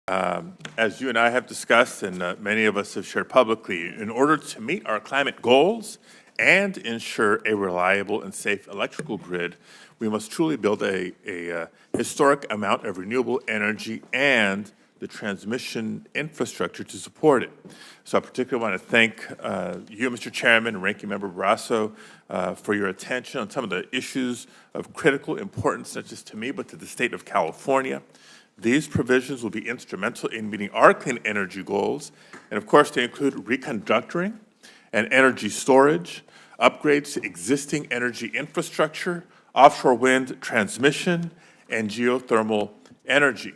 As you and I have discussed, and many of us have shared publicly, in order to meet our climate goals and ensure a reliable and safe electrical grid, we must truly build a historic amount of renewable energy and the transmission infrastructure to support it. So I particularly want to thank you, Mr. Chairman, and Ranking Member Barrasso, for your attention on some of the issues of critical importance, not just to me, but to the state of California. These provisions will be instrumental in meeting our clean energy goals, and of course they include reconductoring and energy storage, upgrades to existing energy infrastructure, offshore wind transmission, and geothermal energy.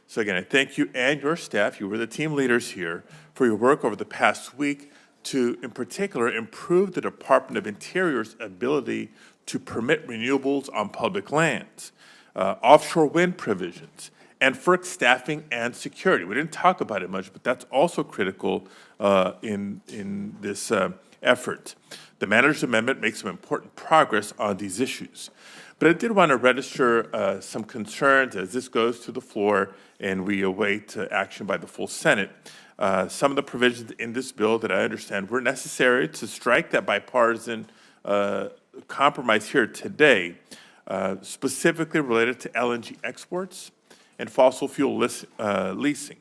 So again, I thank you and your staff, you were the team leaders here, for your work over the past week to, in particular, improve the Department of Interior's ability to permit renewables on public lands, offshore wind provisions, and FERC staffing and security. We didn't talk about it much, but that's also critical in this effort. The Manager's Amendment makes some important progress on these issues. But I did want to register some concerns as this goes to the floor and we await action by the full Senate. Some of the provisions in this bill that I understand were necessary to strike that bipartisan compromise here today, specifically related to LNG exports and fossil fuel leasing.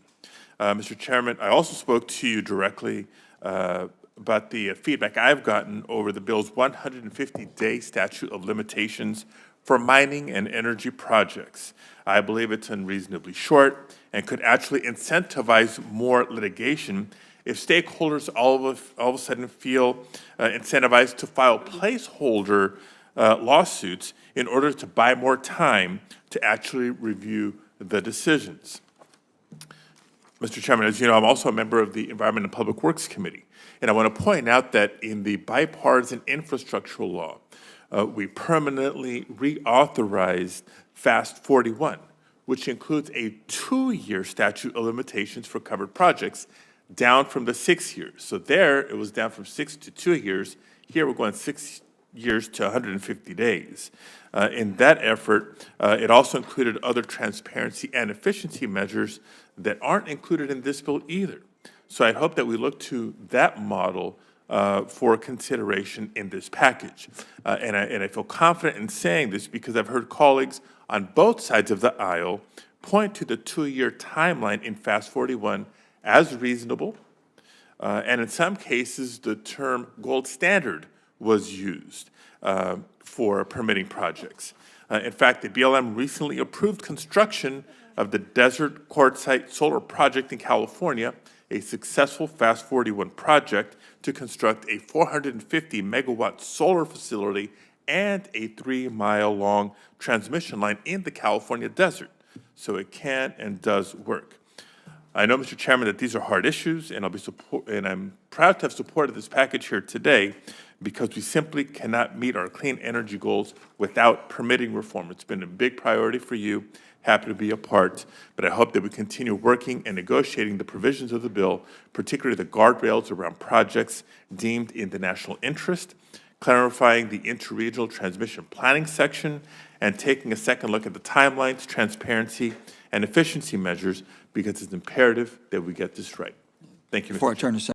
Mr. Chairman, I also spoke to you directly about the feedback I've gotten over the bill's 150-day statute of limitations for mining and energy projects. I believe it's unreasonably short and could actually incentivize more litigation if stakeholders all of a sudden feel incentivized to file placeholder lawsuits in order to buy more time to actually review the decisions. Mr. Chairman, as you know, I'm also a member of the Environment and Public Works Committee, and I want to point out that in the bipartisan infrastructural law, we permanently reauthorized FAST 41, which includes a 2-year statute of limitations for covered projects, down from the 6 years. So there, it was down from 6 to 2 years. Here, we're going 6 years to 150 days. In that effort, it also included other transparency and efficiency measures that aren't included in this bill either. So I hope that we look to that model for consideration in this package. And I feel confident in saying this because I've heard colleagues on both sides of the aisle point to the 2-year timeline in FAST 41 as reasonable. And in some cases, the term gold standard was used for permitting projects. In fact, the BLM recently approved construction of the Desert Quartzsite Solar Project in California, a successful FAST 41 project to construct a 450-megawatt solar facility and a 3-mile-long transmission line in the California desert. So it can and does work. I know, Mr. Chairman, that these are hard issues, and I'm proud to have supported this package here today because we simply cannot meet our clean energy goals without permitting reform. It's been a big priority for you. Happy to be a part, but I hope that we continue working and negotiating the provisions of the bill, particularly the guardrails around projects deemed in the national interest, clarifying the interregional transmission planning section, and taking a second look at the timelines, transparency, and efficiency measures because it's imperative that we get this right. Thank you, Mr. Before I turn to